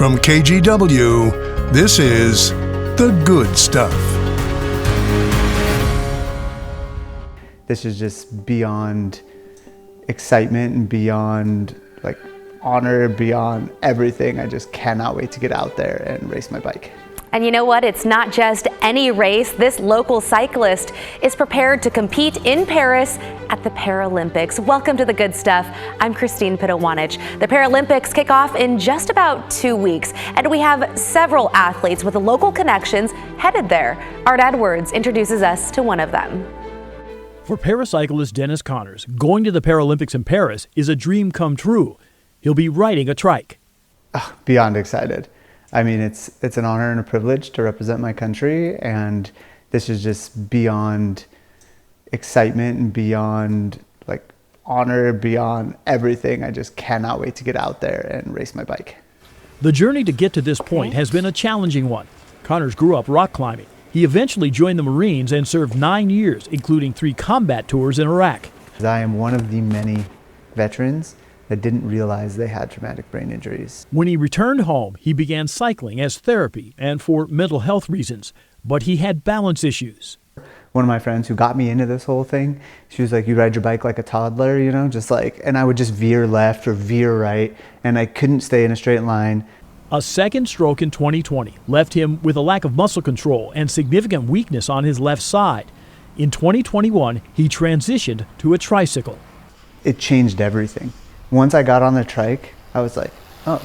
From KGW, this is The Good Stuff. This is just beyond excitement and beyond honor, beyond everything. I just cannot wait to get out there and race my bike. And you know what? It's not just any race. This local cyclist is prepared to compete in Paris at the Paralympics. Welcome to The Good Stuff. I'm Christine Pitowanich. The Paralympics kick off in just about 2 weeks, and we have several athletes with local connections headed there. Art Edwards introduces us to one of them. For paracyclist Dennis Connors, going to the Paralympics in Paris is a dream come true. He'll be riding a trike. Beyond excited. I mean, it's an honor and a privilege to represent my country, and this is just beyond excitement and beyond honor, beyond everything. I just cannot wait to get out there and race my bike. The journey to get to this point has been a challenging one. Connors grew up rock climbing. He eventually joined the Marines and served 9 years, including 3 combat tours in Iraq. I am one of the many veterans that didn't realize they had traumatic brain injuries. When he returned home, he began cycling as therapy and for mental health reasons, but he had balance issues. One of my friends who got me into this whole thing, she was like, you ride your bike like a toddler, and I would just veer left or veer right, and I couldn't stay in a straight line. A second stroke in 2020 left him with a lack of muscle control and significant weakness on his left side. In 2021, he transitioned to a tricycle. It changed everything. Once I got on the trike, I was like, oh,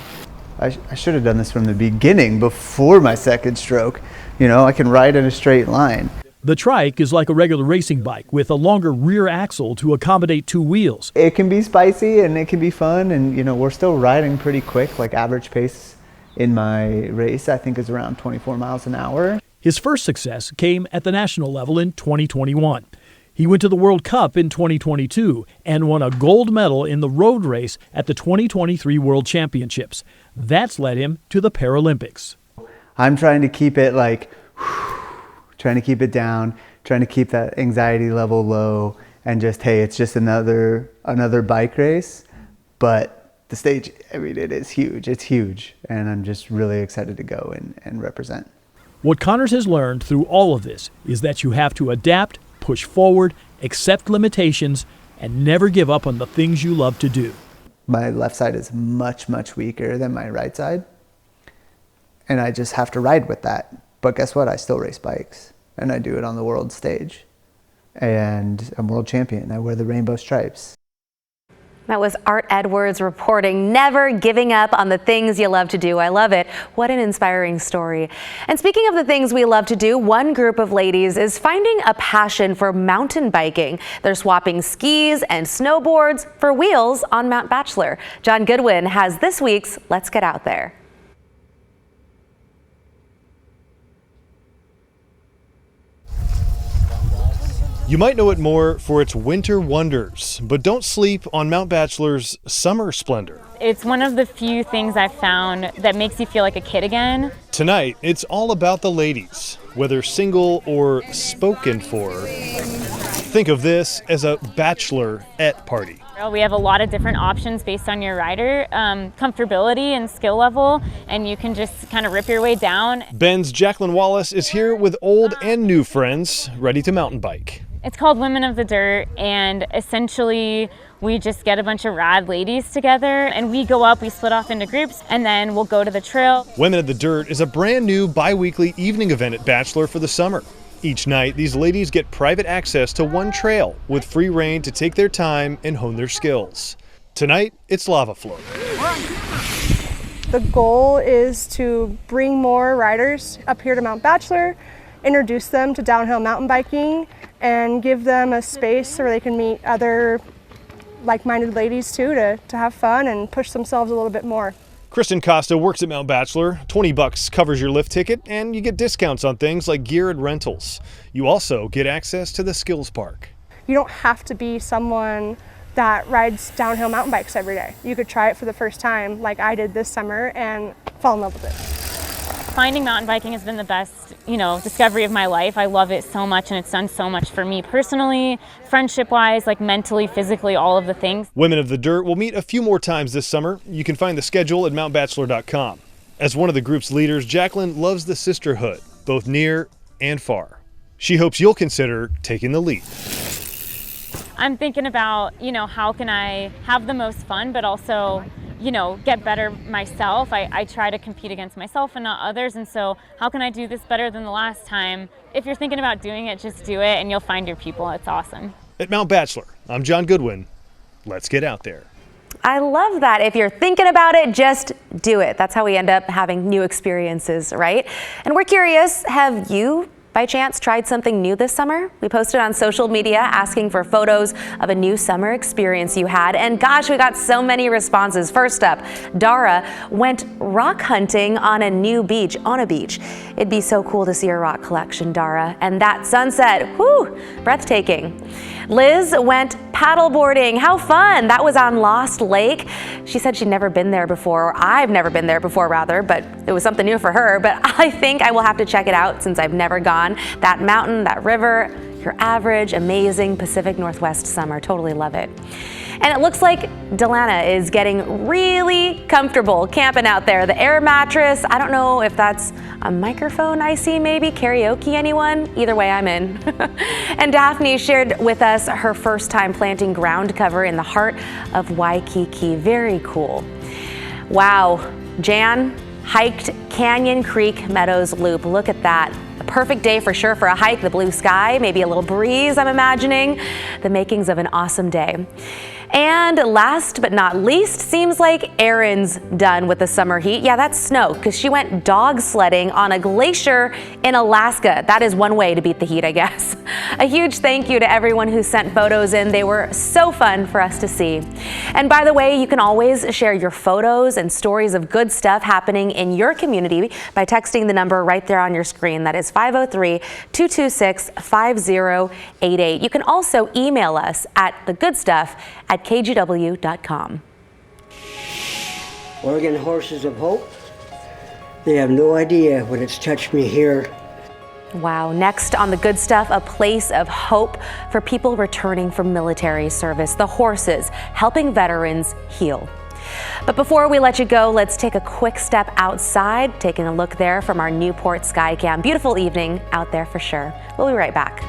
I should have done this from the beginning, before my second stroke. I can ride in a straight line. The trike is like a regular racing bike with a longer rear axle to accommodate 2 wheels. It can be spicy and it can be fun, and we're still riding pretty quick. Average pace in my race, I think, is around 24 miles an hour. His first success came at the national level in 2021. He went to the World Cup in 2022 and won a gold medal in the road race at the 2023 World Championships. That's led him to the Paralympics. I'm trying to keep it trying to keep it down, trying to keep that anxiety level low, and it's just another bike race. But the stage, it is huge. It's huge, and I'm just really excited to go and represent. What Connors has learned through all of this is that you have to adapt, push forward, accept limitations, and never give up on the things you love to do. My left side is much, much weaker than my right side, and I just have to ride with that. But guess what? I still race bikes, and I do it on the world stage, and I'm world champion. I wear the rainbow stripes. That was Art Edwards reporting, never giving up on the things you love to do. I love it. What an inspiring story. And speaking of the things we love to do, one group of ladies is finding a passion for mountain biking. They're swapping skis and snowboards for wheels on Mount Bachelor. John Goodwin has this week's Let's Get Out There. You might know it more for its winter wonders, but don't sleep on Mount Bachelor's summer splendor. It's one of the few things I've found that makes you feel like a kid again. Tonight, it's all about the ladies, whether single or spoken for. Think of this as a bachelorette party. We have a lot of different options based on your rider, comfortability and skill level, and you can just kind of rip your way down. Ben's Jacqueline Wallace is here with old and new friends ready to mountain bike. It's called Women of the Dirt, and essentially we just get a bunch of rad ladies together and we go up, we split off into groups, and then we'll go to the trail. Women of the Dirt is a brand new bi-weekly evening event at Bachelor for the summer. Each night, these ladies get private access to one trail with free reign to take their time and hone their skills. Tonight, it's Lava Float. The goal is to bring more riders up here to Mount Bachelor, introduce them to downhill mountain biking, and give them a space where they can meet other like-minded ladies too, to have fun and push themselves a little bit more. Kristen Costa works at Mount Bachelor. $20 covers your lift ticket, and you get discounts on things like gear and rentals. You also get access to the Skills Park. You don't have to be someone that rides downhill mountain bikes every day. You could try it for the first time like I did this summer and fall in love with it. Finding mountain biking has been the best, discovery of my life. I love it so much, and it's done so much for me personally, friendship-wise, mentally, physically, all of the things. Women of the Dirt will meet a few more times this summer. You can find the schedule at mountbachelor.com. As one of the group's leaders, Jacqueline loves the sisterhood, both near and far. She hopes you'll consider taking the lead. I'm thinking about, how can I have the most fun, but also, get better myself. I try to compete against myself and not others. And so how can I do this better than the last time? If you're thinking about doing it, just do it and you'll find your people. It's awesome. At Mount Bachelor, I'm John Goodwin. Let's get out there. I love that. If you're thinking about it, just do it. That's how we end up having new experiences, right? And we're curious, have you by chance tried something new this summer? We posted on social media asking for photos of a new summer experience you had, and gosh, we got so many responses. First up, Dara went rock hunting on a beach. It'd be so cool to see your rock collection, Dara. And that sunset, whew, breathtaking. Liz went paddleboarding. How fun! That was on Lost Lake. She said she'd never been there before, or I've never been there before rather, but it was something new for her. But I think I will have to check it out since I've never gone. That mountain, that river, your average, amazing Pacific Northwest summer. Totally love it. And it looks like Delana is getting really comfortable camping out there. The air mattress, I don't know if that's a microphone I see maybe, karaoke anyone? Either way, I'm in. And Daphne shared with us her first time planting ground cover in the heart of Waikiki. Very cool. Wow, Jan hiked Canyon Creek Meadows Loop. Look at that. A perfect day for sure for a hike, the blue sky, maybe a little breeze, I'm imagining. The makings of an awesome day. And last but not least, seems like Erin's done with the summer heat. Yeah, that's snow, because she went dog sledding on a glacier in Alaska. That is one way to beat the heat, I guess. A huge thank you to everyone who sent photos in. They were so fun for us to see. And by the way, you can always share your photos and stories of good stuff happening in your community by texting the number right there on your screen. That is 503-226-5088. You can also email us at thegoodstuff@kgw.com. Oregon Horses of Hope. They have no idea what it's touched me here. Wow. Next on The Good Stuff, a place of hope for people returning from military service. The horses helping veterans heal. But before we let you go, let's take a quick step outside, taking a look there from our Newport Skycam. Beautiful evening out there for sure. We'll be right back.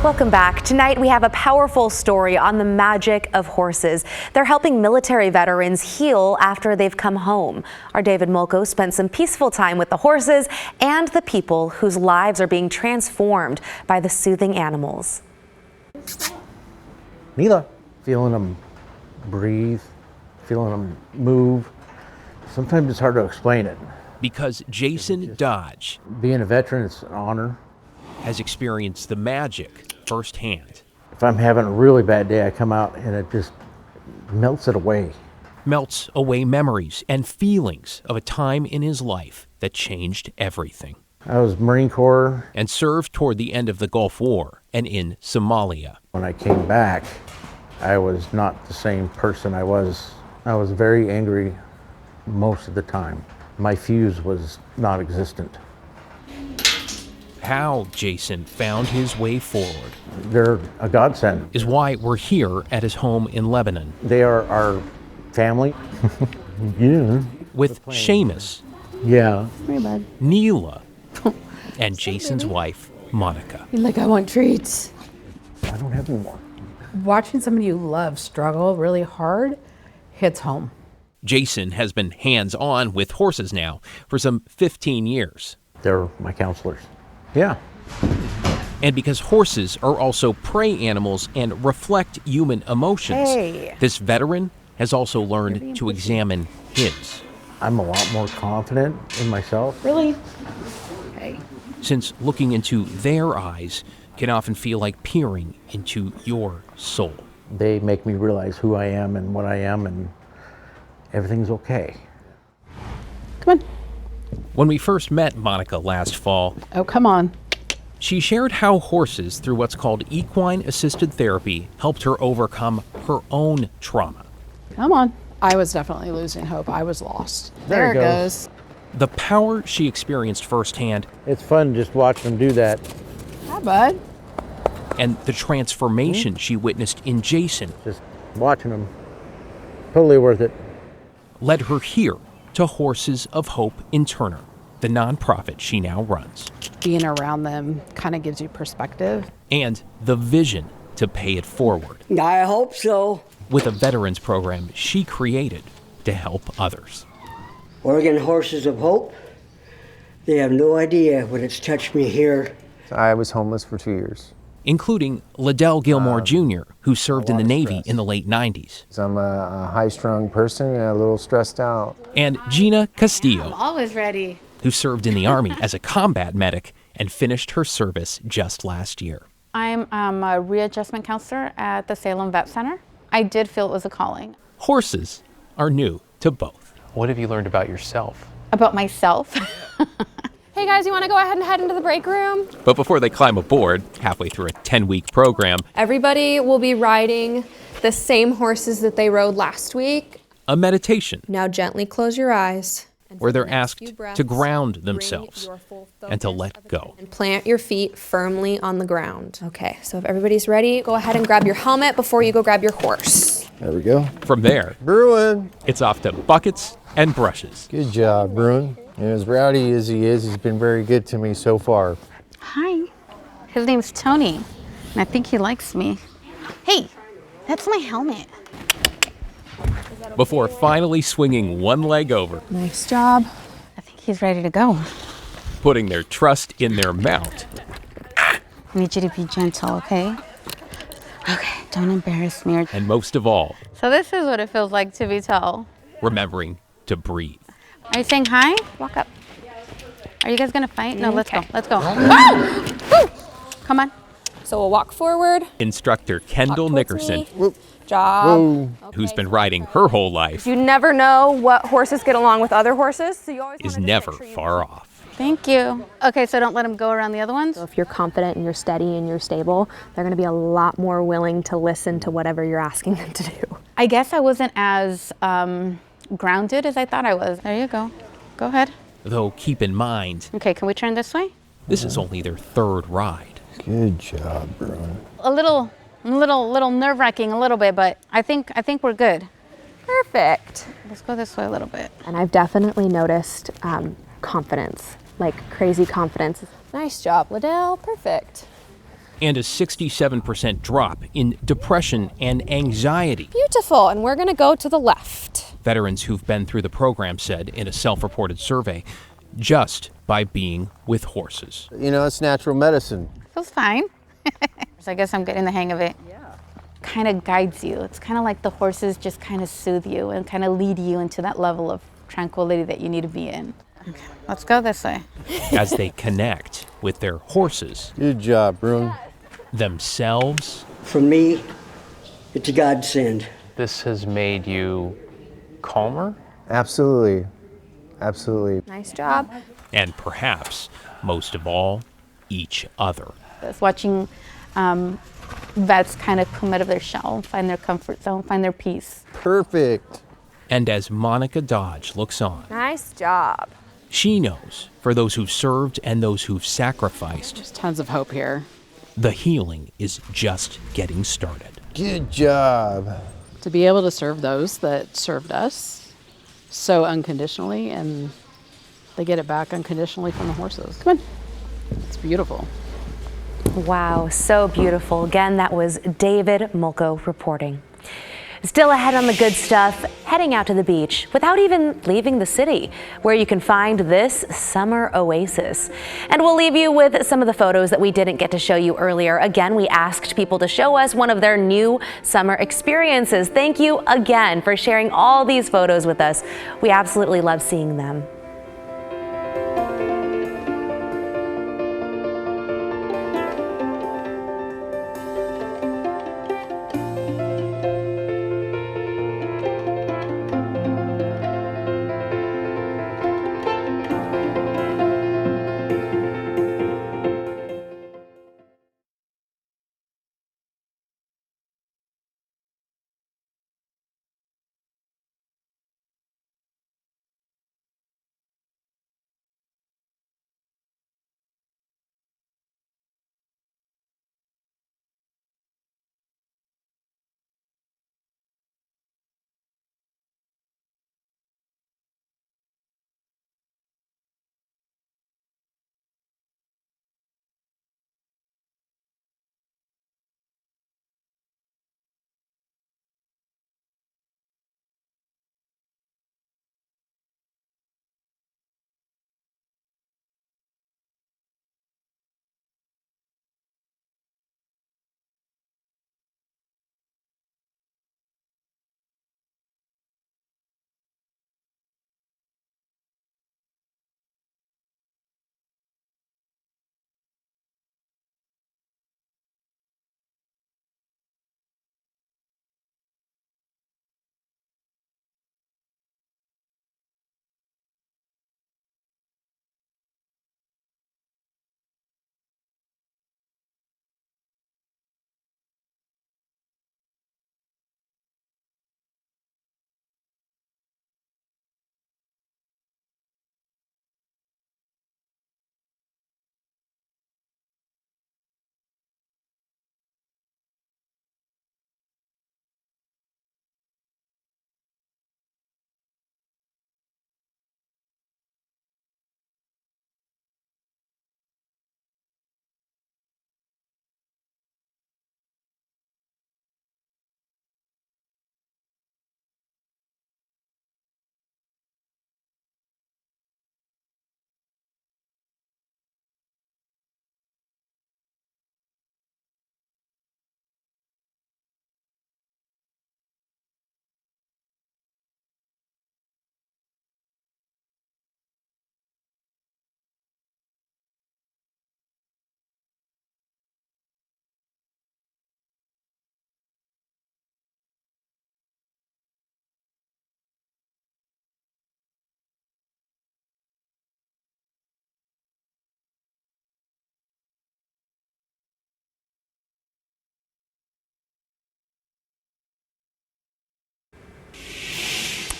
Welcome back. Tonight we have a powerful story on the magic of horses. They're helping military veterans heal after they've come home. Our David Molko spent some peaceful time with the horses and the people whose lives are being transformed by the soothing animals. Mila, feeling them breathe, feeling them move. Sometimes it's hard to explain it. Because Jason Dodge Being a veteran, it's an honor. has experienced the magic firsthand. If I'm having a really bad day, I come out and it just melts it away. Melts away memories and feelings of a time in his life that changed everything. I was Marine Corps. And served toward the end of the Gulf War and in Somalia. When I came back, I was not the same person I was. I was very angry most of the time. My fuse was non-existent. How Jason found his way forward They're a godsend. is why we're here at his home in Lebanon They are our family. Yeah. with Seamus, Yeah. Neela, and Jason's wife, Monica. Like, I want treats. I don't have any more. Watching somebody you love struggle really hard hits home. Jason has been hands-on with horses now for some 15 years. They're my counselors. Yeah. And because horses are also prey animals and reflect human emotions, this veteran has also learned to examine his. I'm a lot more confident in myself. Really? Since looking into their eyes can often feel like peering into your soul. They make me realize who I am and what I am, and everything's okay. Come on. When we first met Monica last fall, Oh, come on. she shared how horses, through what's called equine-assisted therapy, helped her overcome her own trauma. Come on. I was definitely losing hope. I was lost. There it it goes. The power she experienced firsthand It's fun just watching them do that. Hi, bud. and the transformation she witnessed in Jason Just watching them. Totally worth it. led her here to Horses of Hope in Turner, the nonprofit she now runs, Being around them kind of gives you perspective. and the vision to pay it forward I hope so. with a veterans program she created to help others. Oregon Horses of Hope, they have no idea what it's touched me here. I was homeless for 2 years. Including Liddell Gilmore Jr., who served in the Navy in the late 90s, So I'm a high-strung person and a little stressed out. and Gina Castillo, Always ready. who served in the Army as a combat medic and finished her service just last year. I'm a readjustment counselor at the Salem Vet Center. I did feel it was a calling. Horses are new to both. What have you learned about yourself? About myself. Hey guys, you want to go ahead and head into the break room? But before they climb aboard, halfway through a 10-week program, Everybody will be riding the same horses that they rode last week. a meditation Now gently close your eyes. And where for the they're next asked few breaths, to ground bring themselves your full and to focus let of go. And plant your feet firmly on the ground. Okay, so if everybody's ready, go ahead and grab your helmet before you go grab your horse. There we go. From there, Bruin. it's off to buckets and brushes. Good job, Bruin. And as rowdy as he is, he's been very good to me so far. Hi. His name's Tony, and I think he likes me. Hey, that's my helmet. Before finally swinging one leg over, Nice job. I think he's ready to go. putting their trust in their mount, I need you to be gentle, okay? Okay, don't embarrass me. and most of all, So this is what it feels like to be tall. remembering to breathe. Are you saying hi? Walk up. Are you guys gonna fight? No, let's go. Let's go. Woo! Woo! Come on. So we'll walk forward. Instructor Kendall Walk towards Nickerson, me. Job. who's been riding her whole life, You never know what horses get along with other horses, so you always is wanna just never make sure you far off. Thank you. Okay, so don't let him go around the other ones? So if you're confident and you're steady and you're stable, they're going to be a lot more willing to listen to whatever you're asking them to do. I guess I wasn't as grounded as I thought I was. There you go. Go ahead. Though keep in mind, Okay, can we turn this way? this is only their third ride. Good job, Bruin. A little nerve-wracking a little bit, but I think we're good. Perfect. Let's go this way a little bit. And I've definitely noticed confidence, like crazy confidence. Nice job, Liddell. Perfect. and a 67% drop in depression and anxiety. Beautiful, and we're gonna go to the left. Veterans who've been through the program said in a self-reported survey, just by being with horses. You know, it's natural medicine. Feels fine. So I guess I'm getting the hang of it. Yeah. Kind of guides you. It's kind of like the horses just kind of soothe you and kind of lead you into that level of tranquility that you need to be in. Okay, let's go this way. As they connect with their horses. Good job, Brune. Themselves. For me, it's a godsend. This has made you calmer? Absolutely. Absolutely. Nice job. And perhaps, most of all, each other. It's watching vets kind of come out of their shell, find their comfort zone, find their peace. Perfect. And as Monica Dodge looks on, Nice job. she knows, for those who've served and those who've sacrificed, There's tons of hope here. the healing is just getting started. Good job. To be able to serve those that served us so unconditionally, and they get it back unconditionally from the horses. Come on. It's beautiful. Wow, so beautiful. Again, that was David Mulco reporting. Still ahead on the good stuff, heading out to the beach without even leaving the city, where you can find this summer oasis. And we'll leave you with some of the photos that we didn't get to show you earlier. Again, we asked people to show us one of their new summer experiences. Thank you again for sharing all these photos with us. We absolutely love seeing them.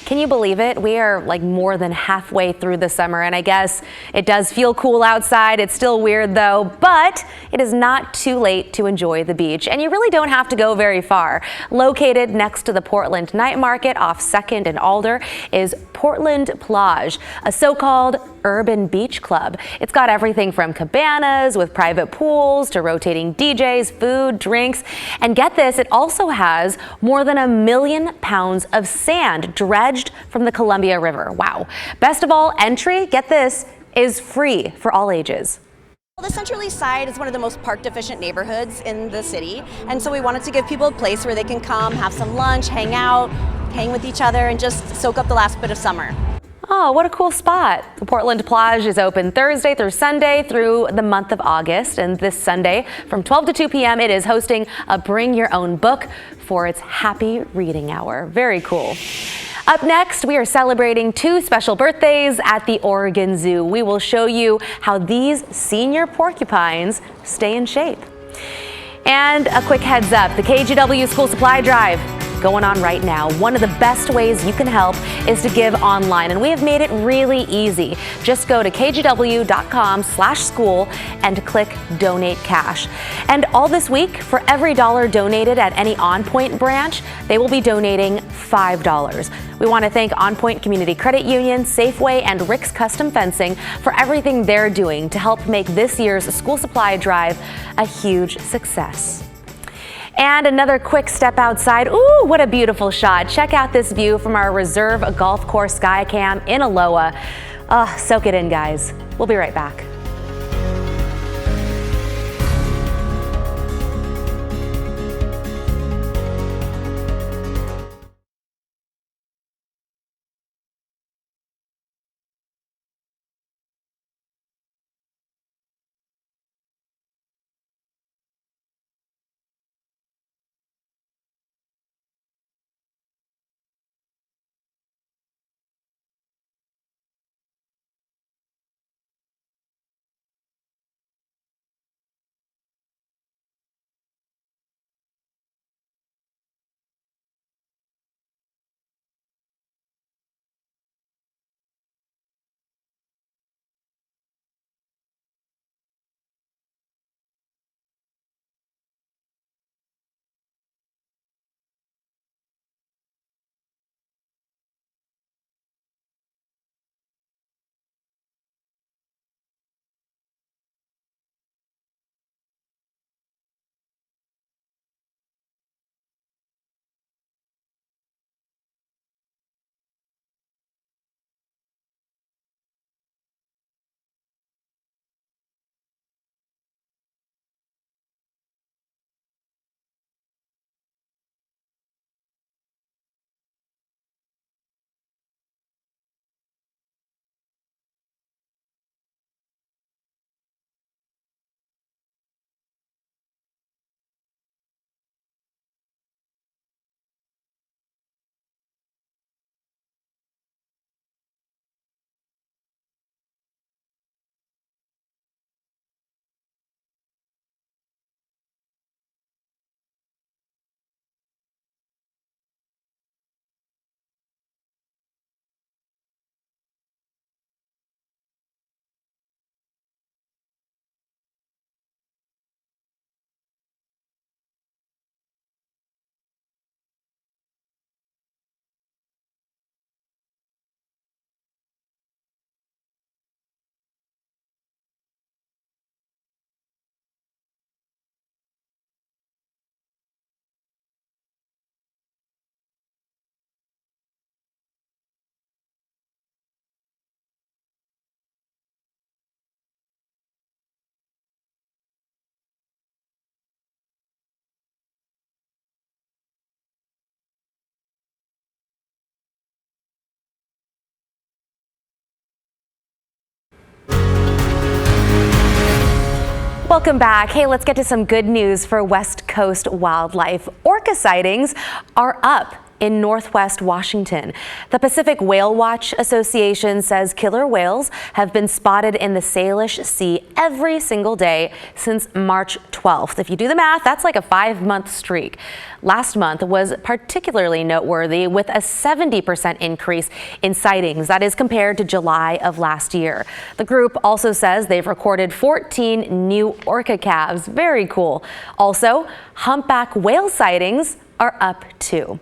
Can you believe it? We are like more than halfway through the summer, and I guess it does feel cool outside. It's still weird though, but it is not too late to enjoy the beach, and you really don't have to go very far. Located next to the Portland Night Market off 2nd and Alder is Portland Plage, a so-called urban beach club. It's got everything from cabanas with private pools to rotating DJs, food, drinks, and get this, it also has more than 1 million pounds of sand dredged from the Columbia River. Wow. Best of all, entry, get this, is free for all ages. The Central East Side is one of the most park deficient neighborhoods in the city, and so we wanted to give people a place where they can come, have some lunch, hang out, hang with each other, and just soak up the last bit of summer. Oh, what a cool spot. The Portland Plage is open Thursday through Sunday through the month of August, and this Sunday from 12 to 2 p.m. it is hosting a Bring Your Own Book for its Happy Reading Hour. Very cool. Up next, we are celebrating 2 special birthdays at the Oregon Zoo. We will show you how these senior porcupines stay in shape. And a quick heads up, the KGW School Supply Drive going on right now. One of the best ways you can help is to give online, and we have made it really easy. Just go to kgw.com/school and click Donate Cash. And all this week, for every $1 donated at any On Point branch, they will be donating $5. We want to thank On Point Community Credit Union, Safeway, and Rick's Custom Fencing for everything they're doing to help make this year's school supply drive a huge success. And another quick step outside. Ooh, what a beautiful shot. Check out this view from our Reserve Golf Course Skycam in Aloha. Oh, soak it in, guys. We'll be right back. Welcome back. Hey, let's get to some good news for West Coast wildlife. Orca sightings are up in Northwest Washington. The Pacific Whale Watch Association says killer whales have been spotted in the Salish Sea every single day since March 12th. If you do the math, that's like a 5-month streak. Last month was particularly noteworthy with a 70% increase in sightings. That is compared to July of last year. The group also says they've recorded 14 new orca calves. Very cool. Also, humpback whale sightings are up too.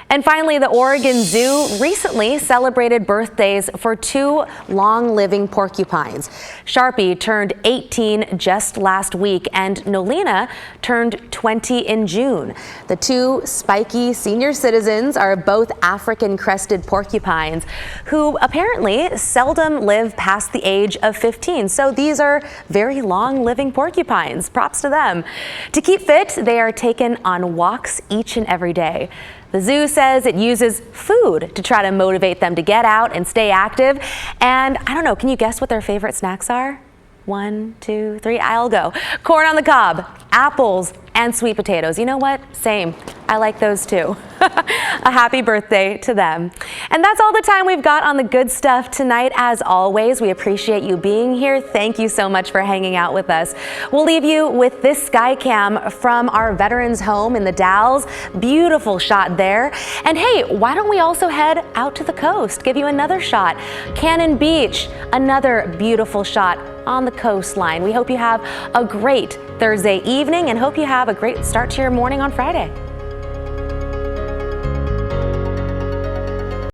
And finally, the Oregon Zoo recently celebrated birthdays for 2 long-living porcupines. Sharpie turned 18 just last week, and Nolina turned 20 in June. The 2 spiky senior citizens are both African-crested porcupines who apparently seldom live past the age of 15. So these are very long-living porcupines. Props to them. To keep fit, they are taken on walks each and every day. The zoo says it uses food to try to motivate them to get out and stay active. And I don't know, can you guess what their favorite snacks are? 1, 2, 3, I'll go. Corn on the cob, apples, and sweet potatoes. You know what? Same. I like those too. A happy birthday to them. And that's all the time we've got on the good stuff tonight. As always, we appreciate you being here. Thank you so much for hanging out with us. We'll leave you with this sky cam from our veterans home in the Dalles. Beautiful shot there. And hey, why don't we also head out to the coast? Give you another shot. Cannon Beach, another beautiful shot on the coastline. We hope you have a great Thursday evening and hope you have a great start to your morning on Friday.